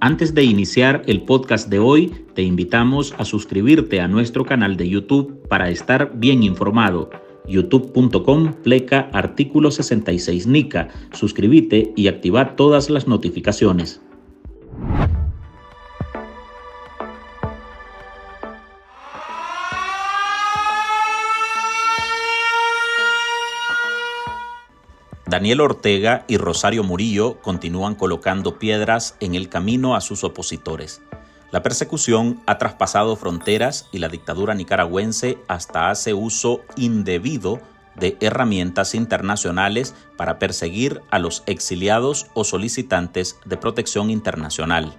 Antes de iniciar el podcast de hoy, te invitamos a suscribirte a nuestro canal de YouTube para estar bien informado. youtube.com/artículo 66 NICA. Suscríbete y activa todas las notificaciones. Daniel Ortega y Rosario Murillo continúan colocando piedras en el camino a sus opositores. La persecución ha traspasado fronteras y la dictadura nicaragüense hasta hace uso indebido de herramientas internacionales para perseguir a los exiliados o solicitantes de protección internacional.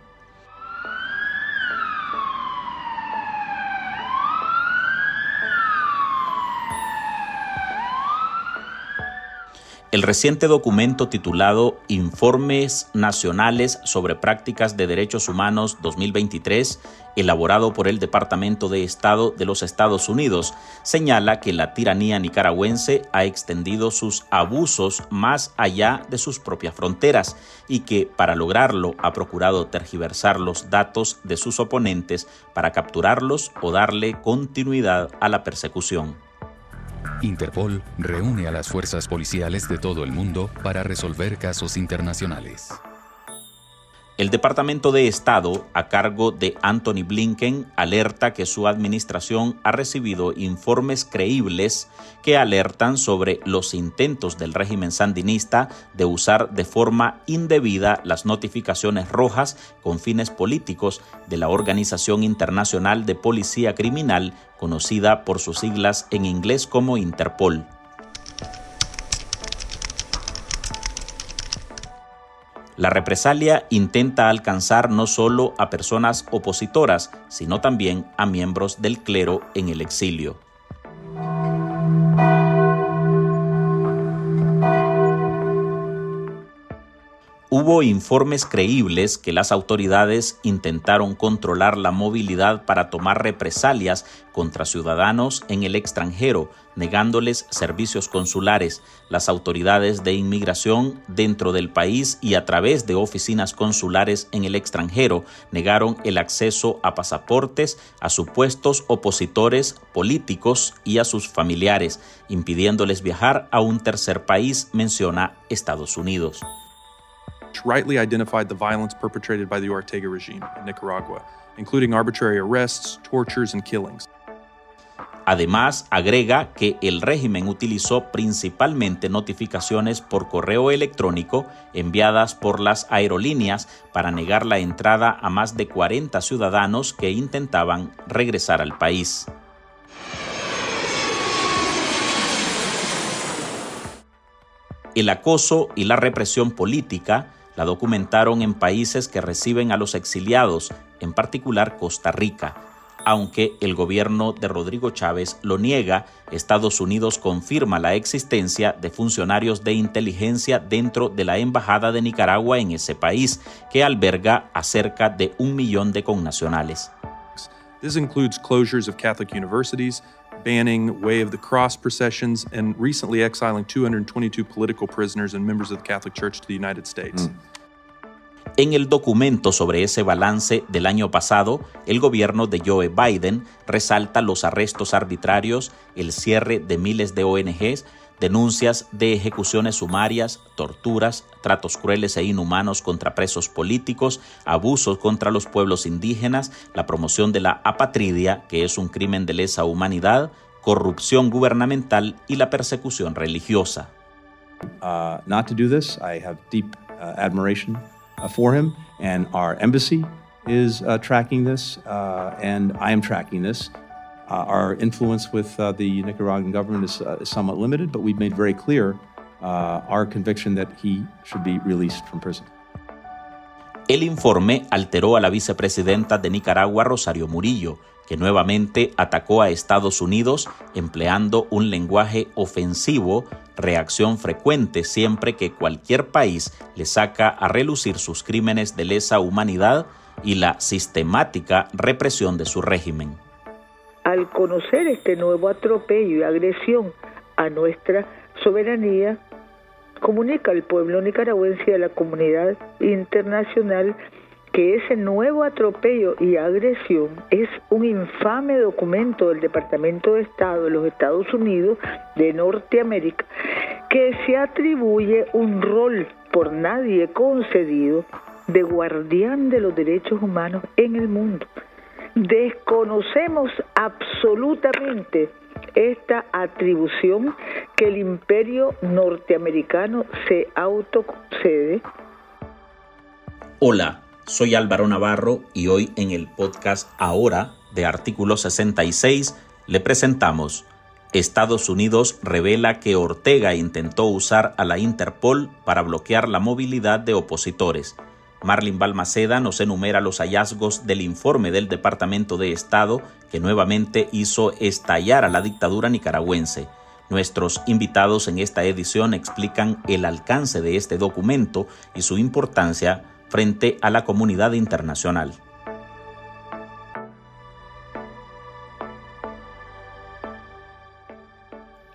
El reciente documento titulado Informes Nacionales sobre Prácticas de Derechos Humanos 2023, elaborado por el Departamento de Estado de los Estados Unidos, señala que la tiranía nicaragüense ha extendido sus abusos más allá de sus propias fronteras y que, para lograrlo, ha procurado tergiversar los datos de sus oponentes para capturarlos o darle continuidad a la persecución. Interpol reúne a las fuerzas policiales de todo el mundo para resolver casos internacionales. El Departamento de Estado, a cargo de Antony Blinken, alerta que su administración ha recibido informes creíbles que alertan sobre los intentos del régimen sandinista de usar de forma indebida las notificaciones rojas con fines políticos de la Organización Internacional de Policía Criminal, conocida por sus siglas en inglés como Interpol. La represalia intenta alcanzar no solo a personas opositoras, sino también a miembros del clero en el exilio. Hubo informes creíbles que las autoridades intentaron controlar la movilidad para tomar represalias contra ciudadanos en el extranjero, negándoles servicios consulares. Las autoridades de inmigración dentro del país y a través de oficinas consulares en el extranjero negaron el acceso a pasaportes a supuestos opositores políticos y a sus familiares, impidiéndoles viajar a un tercer país, menciona Estados Unidos. Rightly identified the violence perpetrated by the Ortega regime in Nicaragua, including arbitrary arrests, tortures, and killings. Además, agrega que el régimen utilizó principalmente notificaciones por correo electrónico enviadas por las aerolíneas para negar la entrada a más de 40 ciudadanos que intentaban regresar al país. El acoso y la represión política la documentaron en países que reciben a los exiliados, en particular Costa Rica. Aunque el gobierno de Rodrigo Chávez lo niega, Estados Unidos confirma la existencia de funcionarios de inteligencia dentro de la Embajada de Nicaragua en ese país, que alberga a cerca de 1 millón de connacionales. This includes closures of Catholic universities, banning Way of the Cross processions, and recently exiling 222 political prisoners and members of the Catholic Church to the United States. En el documento sobre ese balance del año pasado, el gobierno de Joe Biden resalta los arrestos arbitrarios, el cierre de miles de ONGs, denuncias de ejecuciones sumarias, torturas, tratos crueles e inhumanos contra presos políticos, abusos contra los pueblos indígenas, la promoción de la apatridia, que es un crimen de lesa humanidad, corrupción gubernamental y la persecución religiosa. Not to do this, I have deep admiration for him, and our embassy is tracking this, and I am tracking this. Our influence with the Nicaraguan government is somewhat limited, but we've made very clear our conviction that he should be released from prison. El informe alteró a la vicepresidenta de Nicaragua, Rosario Murillo, que nuevamente atacó a Estados Unidos empleando un lenguaje ofensivo, reacción frecuente siempre que cualquier país le saca a relucir sus crímenes de lesa humanidad y la sistemática represión de su régimen. Al conocer este nuevo atropello y agresión a nuestra soberanía, comunica al pueblo nicaragüense y a la comunidad internacional que ese nuevo atropello y agresión es un infame documento del Departamento de Estado de los Estados Unidos de Norteamérica que se atribuye un rol por nadie concedido de guardián de los derechos humanos en el mundo. Desconocemos absolutamente esta atribución que el imperio norteamericano se autoconcede. Hola, soy Álvaro Navarro y hoy en el podcast Ahora de Artículo 66 le presentamos: Estados Unidos revela que Ortega intentó usar a la Interpol para bloquear la movilidad de opositores. Marlin Balmaceda nos enumera los hallazgos del informe del Departamento de Estado que nuevamente hizo estallar a la dictadura nicaragüense. Nuestros invitados en esta edición explican el alcance de este documento y su importancia frente a la comunidad internacional.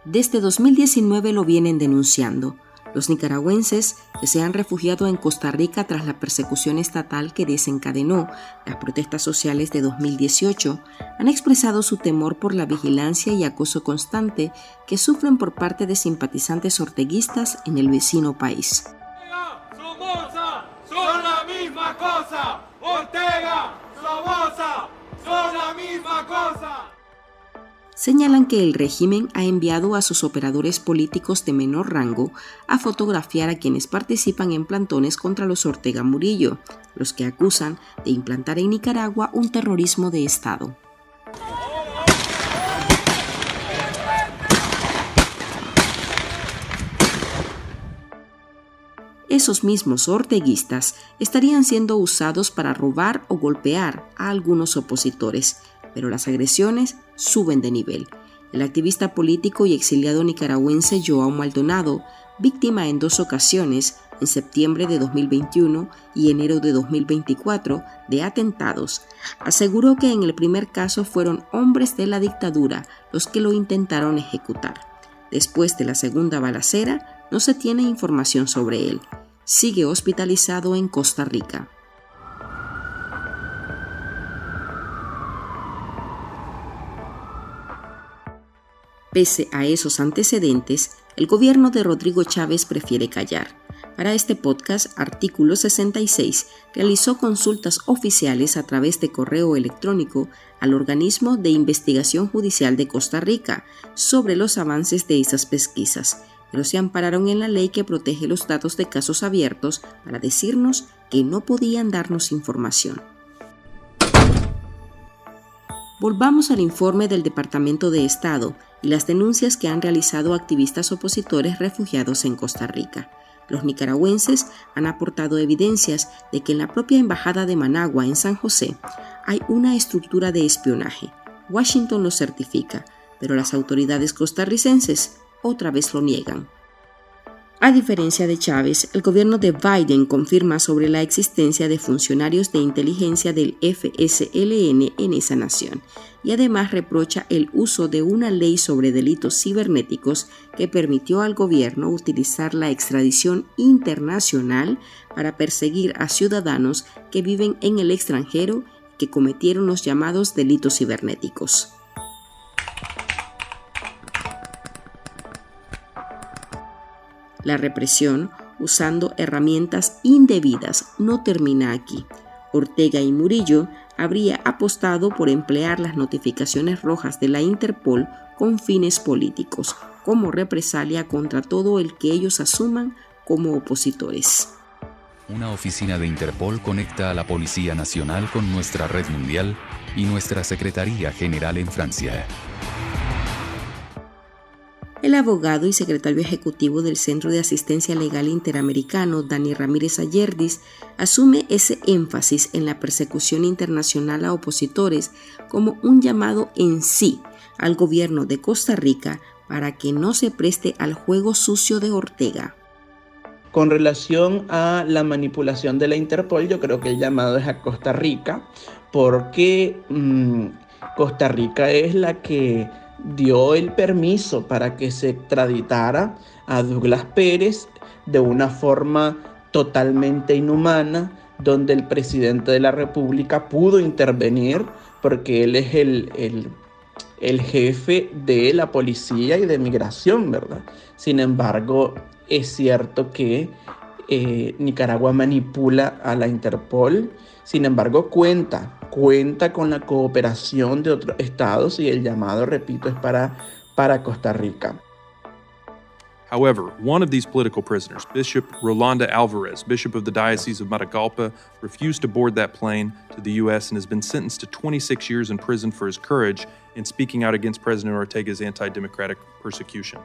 Desde 2019 lo vienen denunciando. Los nicaragüenses que se han refugiado en Costa Rica tras la persecución estatal que desencadenó las protestas sociales de 2018 han expresado su temor por la vigilancia y acoso constante que sufren por parte de simpatizantes orteguistas en el vecino país. Somoza son la misma cosa. Ortega, Somoza son la misma cosa. Señalan que el régimen ha enviado a sus operadores políticos de menor rango a fotografiar a quienes participan en plantones contra los Ortega Murillo, los que acusan de implantar en Nicaragua un terrorismo de Estado. Esos mismos orteguistas estarían siendo usados para robar o golpear a algunos opositores, pero las agresiones suben de nivel. El activista político y exiliado nicaragüense Joao Maldonado, víctima en 2 ocasiones, en septiembre de 2021 y enero de 2024, de atentados, aseguró que en el primer caso fueron hombres de la dictadura los que lo intentaron ejecutar. Después de la segunda balacera, no se tiene información sobre él. Sigue hospitalizado en Costa Rica. Pese a esos antecedentes, el gobierno de Rodrigo Chávez prefiere callar. Para este podcast, Artículo 66 realizó consultas oficiales a través de correo electrónico al organismo de investigación judicial de Costa Rica sobre los avances de esas pesquisas, pero se ampararon en la ley que protege los datos de casos abiertos para decirnos que no podían darnos información. Volvamos al informe del Departamento de Estado y las denuncias que han realizado activistas opositores refugiados en Costa Rica. Los nicaragüenses han aportado evidencias de que en la propia Embajada de Managua, en San José, hay una estructura de espionaje. Washington lo certifica, pero las autoridades costarricenses otra vez lo niegan. A diferencia de Chávez, el gobierno de Biden confirma sobre la existencia de funcionarios de inteligencia del FSLN en esa nación y además reprocha el uso de una ley sobre delitos cibernéticos que permitió al gobierno utilizar la extradición internacional para perseguir a ciudadanos que viven en el extranjero y que cometieron los llamados delitos cibernéticos. La represión, usando herramientas indebidas, no termina aquí. Ortega y Murillo habría apostado por emplear las notificaciones rojas de la Interpol con fines políticos, como represalia contra todo el que ellos asuman como opositores. Una oficina de Interpol conecta a la Policía Nacional con nuestra red mundial y nuestra Secretaría General en Francia. El abogado y secretario ejecutivo del Centro de Asistencia Legal Interamericano, Dani Ramírez Ayerdis, asume ese énfasis en la persecución internacional a opositores como un llamado en sí al gobierno de Costa Rica para que no se preste al juego sucio de Ortega. Con relación a la manipulación de la Interpol, yo creo que el llamado es a Costa Rica, porque Costa Rica es la que dio el permiso para que se extraditara a Douglas Pérez de una forma totalmente inhumana, donde el presidente de la República pudo intervenir porque él es el jefe de la policía y de migración, ¿verdad? Sin embargo, es cierto que Nicaragua manipula a la Interpol. Sin embargo, cuenta con la cooperación de otros estados y el llamado, repito, es para Costa Rica. However, one of these political prisoners, Bishop Rolanda Alvarez, Bishop of the Diocese of Matagalpa, refused to board that plane to the U.S. and has been sentenced to 26 years in prison for his courage in speaking out against President Ortega's anti-democratic persecution.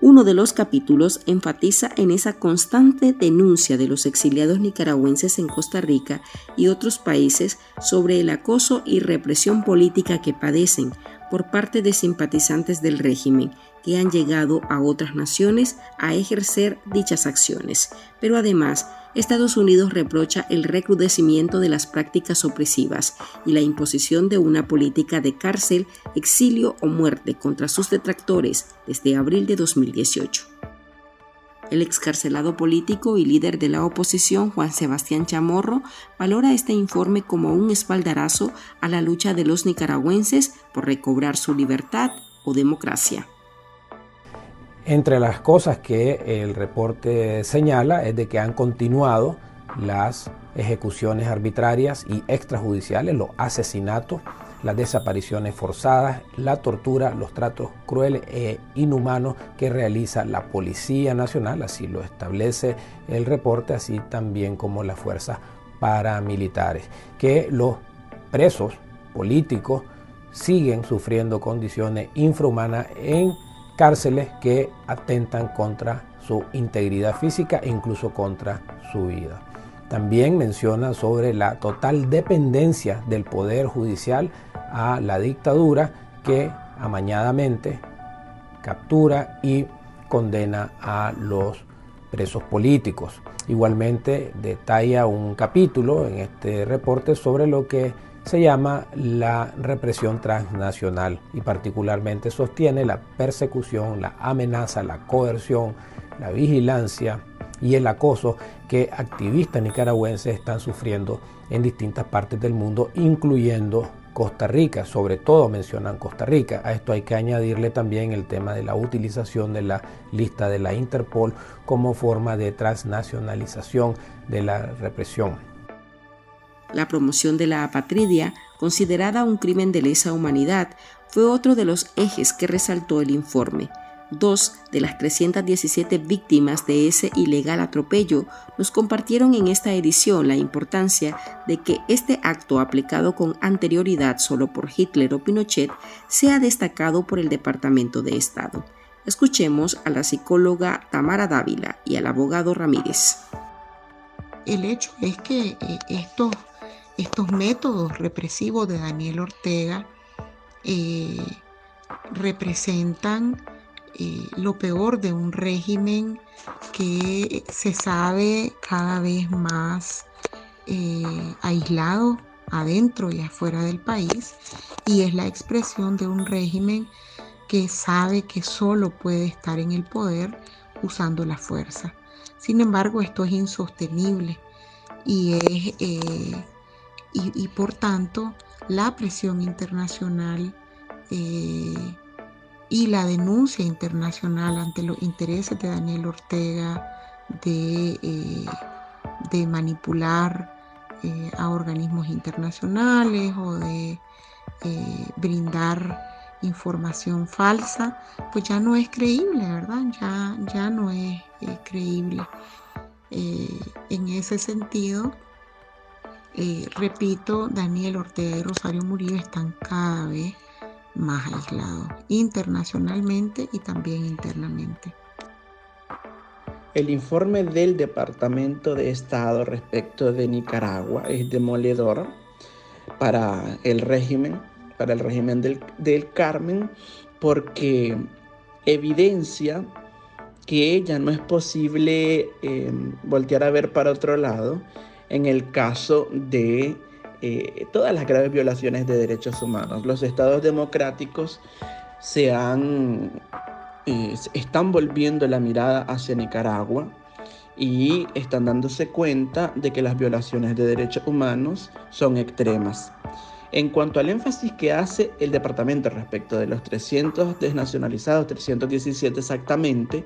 Uno de los capítulos enfatiza en esa constante denuncia de los exiliados nicaragüenses en Costa Rica y otros países sobre el acoso y represión política que padecen por parte de simpatizantes del régimen que han llegado a otras naciones a ejercer dichas acciones. Pero además, Estados Unidos reprocha el recrudecimiento de las prácticas opresivas y la imposición de una política de cárcel, exilio o muerte contra sus detractores desde abril de 2018. El excarcelado político y líder de la oposición, Juan Sebastián Chamorro, valora este informe como un espaldarazo a la lucha de los nicaragüenses por recobrar su libertad o democracia. Entre las cosas que el reporte señala es de que han continuado las ejecuciones arbitrarias y extrajudiciales, los asesinatos, las desapariciones forzadas, la tortura, los tratos crueles e inhumanos que realiza la Policía Nacional, así lo establece el reporte, así también como las fuerzas paramilitares, que los presos políticos siguen sufriendo condiciones infrahumanas en cárceles que atentan contra su integridad física e incluso contra su vida. También menciona sobre la total dependencia del Poder Judicial a la dictadura que amañadamente captura y condena a los presos políticos. Igualmente detalla un capítulo en este reporte sobre lo que se llama la represión transnacional y particularmente sostiene la persecución, la amenaza, la coerción, la vigilancia y el acoso que activistas nicaragüenses están sufriendo en distintas partes del mundo, incluyendo Costa Rica. Sobre todo mencionan Costa Rica. A esto hay que añadirle también el tema de la utilización de la lista de la Interpol como forma de transnacionalización de la represión. La promoción de la apatridia, considerada un crimen de lesa humanidad, fue otro de los ejes que resaltó el informe. 2 de las 317 víctimas de ese ilegal atropello nos compartieron en esta edición la importancia de que este acto aplicado con anterioridad solo por Hitler o Pinochet sea destacado por el Departamento de Estado. Escuchemos a la psicóloga Tamara Dávila y al abogado Ramírez. El hecho es que estos métodos represivos de Daniel Ortega representan lo peor de un régimen que se sabe cada vez más aislado adentro y afuera del país, y es la expresión de un régimen que sabe que solo puede estar en el poder usando la fuerza. Sin embargo, esto es insostenible y por tanto la presión internacional y la denuncia internacional ante los intereses de Daniel Ortega de manipular a organismos internacionales o de brindar información falsa, pues ya no es creíble, ¿verdad? Ya no es creíble. En ese sentido, repito, Daniel Ortega y Rosario Murillo están cada vez más aislados, internacionalmente y también internamente. El informe del Departamento de Estado respecto de Nicaragua es demoledor para el régimen del Carmen, porque evidencia que ya no es posible voltear a ver para otro lado en el caso de todas las graves violaciones de derechos humanos. Los estados democráticos están volviendo la mirada hacia Nicaragua y están dándose cuenta de que las violaciones de derechos humanos son extremas. En cuanto al énfasis que hace el departamento respecto de los 300 desnacionalizados, 317 exactamente,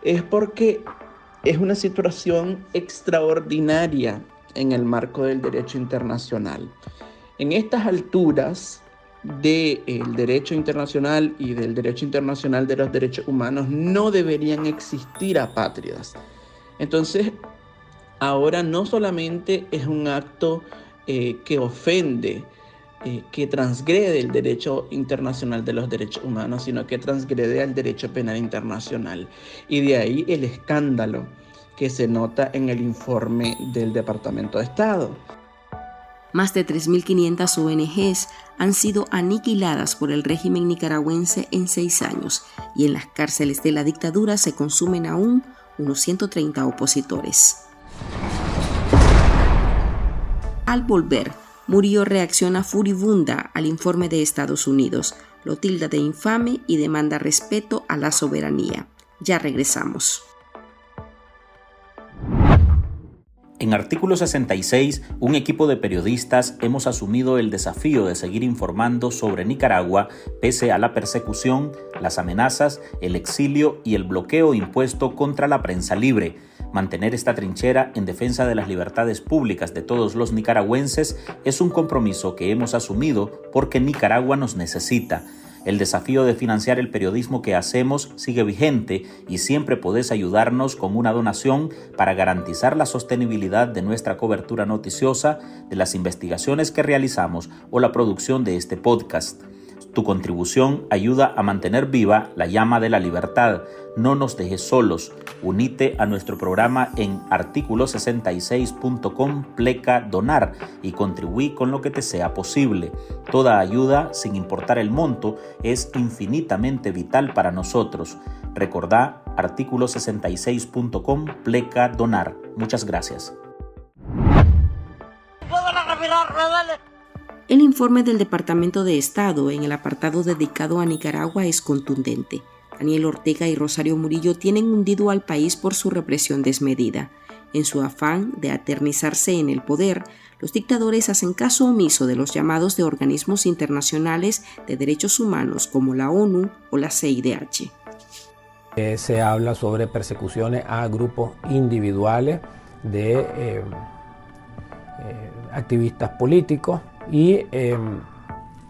es porque es una situación extraordinaria en el marco del derecho internacional. En estas alturas del derecho internacional y del derecho internacional de los derechos humanos no deberían existir apátridas. Entonces, ahora no solamente es un acto que ofende, que transgrede el derecho internacional de los derechos humanos, sino que transgrede al derecho penal internacional. Y de ahí el escándalo que se nota en el informe del Departamento de Estado. Más de 3.500 ONGs han sido aniquiladas por el régimen nicaragüense en 6 años y en las cárceles de la dictadura se consumen aún unos 130 opositores. Al volver, Murillo reacciona furibunda al informe de Estados Unidos, lo tilda de infame y demanda respeto a la soberanía. Ya regresamos. En Artículo 66, un equipo de periodistas hemos asumido el desafío de seguir informando sobre Nicaragua pese a la persecución, las amenazas, el exilio y el bloqueo impuesto contra la prensa libre. Mantener esta trinchera en defensa de las libertades públicas de todos los nicaragüenses es un compromiso que hemos asumido porque Nicaragua nos necesita. El desafío de financiar el periodismo que hacemos sigue vigente y siempre podés ayudarnos con una donación para garantizar la sostenibilidad de nuestra cobertura noticiosa, de las investigaciones que realizamos o la producción de este podcast. Tu contribución ayuda a mantener viva la llama de la libertad. No nos dejes solos. Unite a nuestro programa en articulo66.com/donar y contribuí con lo que te sea posible. Toda ayuda, sin importar el monto, es infinitamente vital para nosotros. Recordá articulo66.com/donar. Muchas gracias. El informe del Departamento de Estado en el apartado dedicado a Nicaragua es contundente. Daniel Ortega y Rosario Murillo tienen hundido al país por su represión desmedida. En su afán de eternizarse en el poder, los dictadores hacen caso omiso de los llamados de organismos internacionales de derechos humanos como la ONU o la CIDH. Se habla sobre persecuciones a grupos individuales de activistas políticos y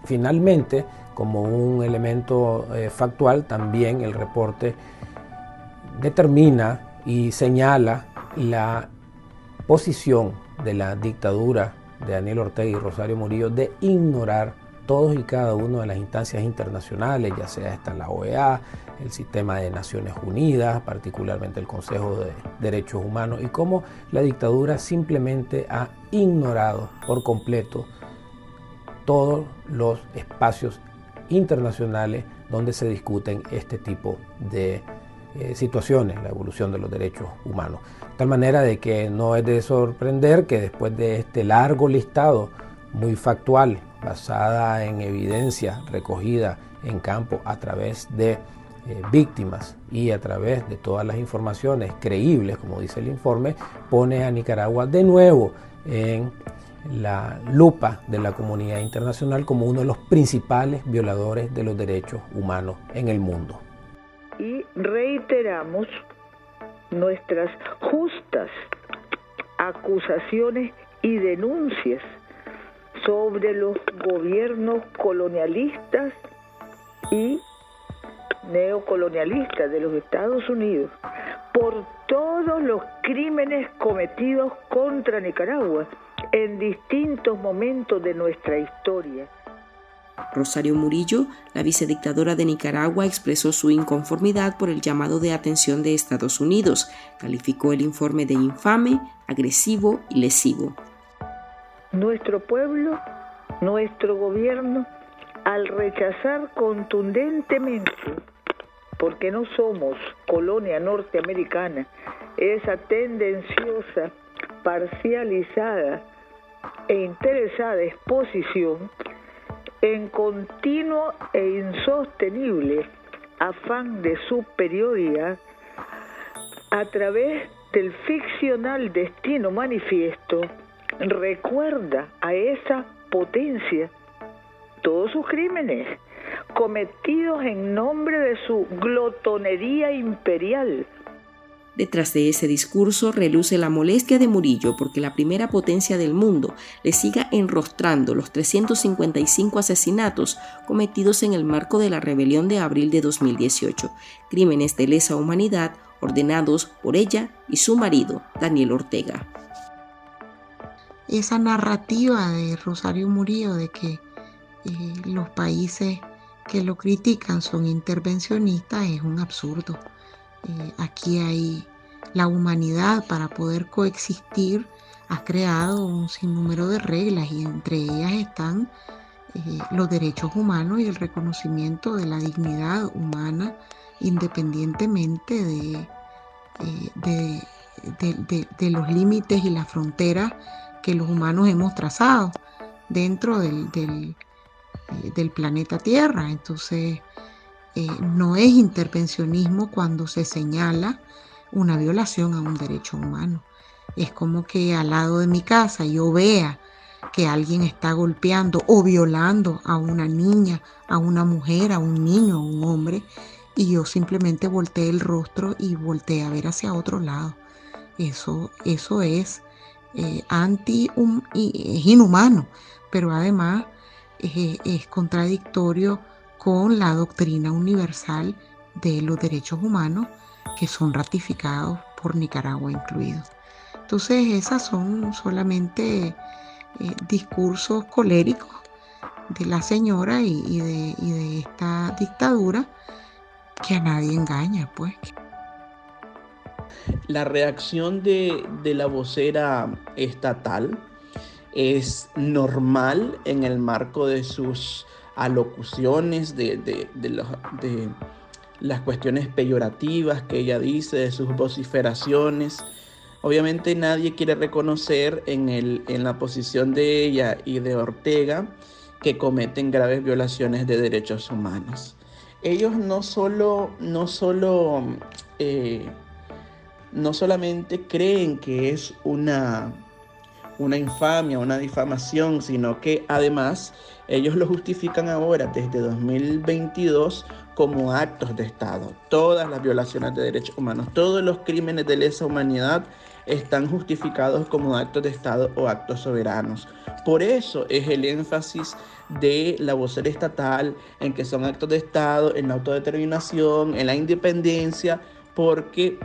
finalmente, como un elemento factual, también el reporte determina y señala la posición de la dictadura de Daniel Ortega y Rosario Murillo de ignorar todos y cada uno de las instancias internacionales, ya sea esta la OEA, el sistema de Naciones Unidas, particularmente el Consejo de Derechos Humanos, y cómo la dictadura simplemente ha ignorado por completo todos los espacios internacionales donde se discuten este tipo de situaciones, la evolución de los derechos humanos. De tal manera de que no es de sorprender que después de este largo listado muy factual, basada en evidencia recogida en campo a través de víctimas y a través de todas las informaciones creíbles, como dice el informe, pone a Nicaragua de nuevo en la lupa de la comunidad internacional como uno de los principales violadores de los derechos humanos en el mundo. Y reiteramos nuestras justas acusaciones y denuncias sobre los gobiernos colonialistas y neocolonialistas de los Estados Unidos por todos los crímenes cometidos contra Nicaragua en distintos momentos de nuestra historia. Rosario Murillo, la vicedictadora de Nicaragua, expresó su inconformidad por el llamado de atención de Estados Unidos. Calificó el informe de infame, agresivo y lesivo. Nuestro pueblo, nuestro gobierno, al rechazar contundentemente, porque no somos colonia norteamericana, esa tendenciosa, parcializada e interesada exposición en continuo e insostenible afán de superioridad a través del ficcional destino manifiesto, recuerda a esa potencia todos sus crímenes cometidos en nombre de su glotonería imperial. Detrás de ese discurso reluce la molestia de Murillo porque la primera potencia del mundo le siga enrostrando los 355 asesinatos cometidos en el marco de la rebelión de abril de 2018, crímenes de lesa humanidad ordenados por ella y su marido, Daniel Ortega. Esa narrativa de Rosario Murillo de que los países que lo critican son intervencionistas es un absurdo. Aquí hay la humanidad, para poder coexistir, ha creado un sinnúmero de reglas y entre ellas están los derechos humanos y el reconocimiento de la dignidad humana independientemente de los límites y las fronteras que los humanos hemos trazado dentro del planeta Tierra. Entonces, no es intervencionismo cuando se señala una violación a un derecho humano. Es como que al lado de mi casa yo vea que alguien está golpeando o violando a una niña, a una mujer, a un niño, a un hombre, y yo simplemente volteé el rostro y volteé a ver hacia otro lado. Eso es es inhumano, pero además es contradictorio con la doctrina universal de los derechos humanos que son ratificados por Nicaragua incluido. Entonces esas son solamente discursos coléricos de la señora y de esta dictadura que a nadie engaña, pues. La reacción de la vocera estatal es normal en el marco de sus alocuciones, de las cuestiones peyorativas que ella dice, de sus vociferaciones. Obviamente nadie quiere reconocer en la posición de ella y de Ortega que cometen graves violaciones de derechos humanos. Ellos no solamente creen que es una infamia, una difamación, sino que además ellos lo justifican ahora desde 2022 como actos de Estado. Todas las violaciones de derechos humanos, todos los crímenes de lesa humanidad están justificados como actos de Estado o actos soberanos. Por eso es el énfasis de la vocera estatal en que son actos de Estado, en la autodeterminación, en la independencia, porque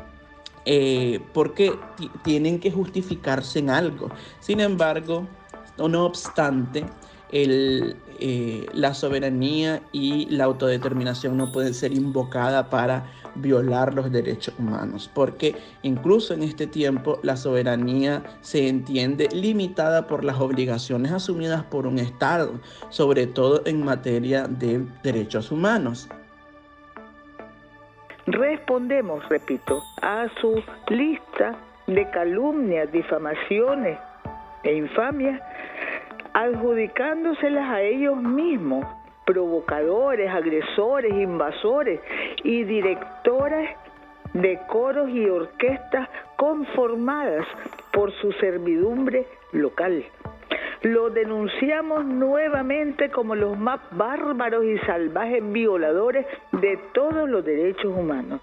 tienen que justificarse en algo. Sin embargo, no obstante, la soberanía y la autodeterminación no pueden ser invocadas para violar los derechos humanos, porque incluso en este tiempo la soberanía se entiende limitada por las obligaciones asumidas por un Estado, sobre todo en materia de derechos humanos. Respondemos, repito, a su lista de calumnias, difamaciones e infamias, adjudicándoselas a ellos mismos, provocadores, agresores, invasores y directoras de coros y orquestas conformadas por su servidumbre local. Lo denunciamos nuevamente como los más bárbaros y salvajes violadores de todos los derechos humanos.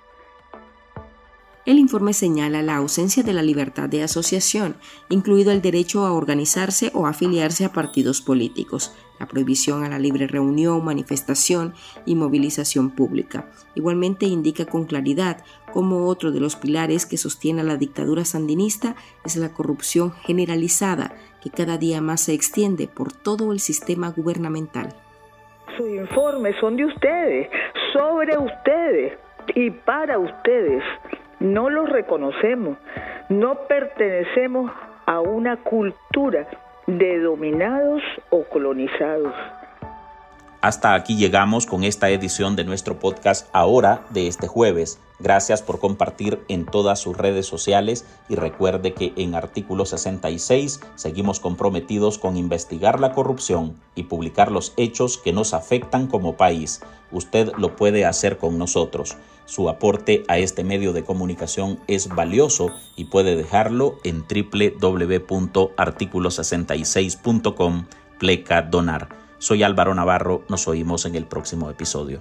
El informe señala la ausencia de la libertad de asociación, incluido el derecho a organizarse o afiliarse a partidos políticos, la prohibición a la libre reunión, manifestación y movilización pública. Igualmente indica con claridad cómo otro de los pilares que sostiene a la dictadura sandinista es la corrupción generalizada, que cada día más se extiende por todo el sistema gubernamental. Sus informes son de ustedes, sobre ustedes y para ustedes. No los reconocemos, no pertenecemos a una cultura de dominados o colonizados. Hasta aquí llegamos con esta edición de nuestro podcast Ahora de este jueves. Gracias por compartir en todas sus redes sociales y recuerde que en Artículo 66 seguimos comprometidos con investigar la corrupción y publicar los hechos que nos afectan como país. Usted lo puede hacer con nosotros. Su aporte a este medio de comunicación es valioso y puede dejarlo en www.articulo66.com/donar. Soy Álvaro Navarro, nos oímos en el próximo episodio.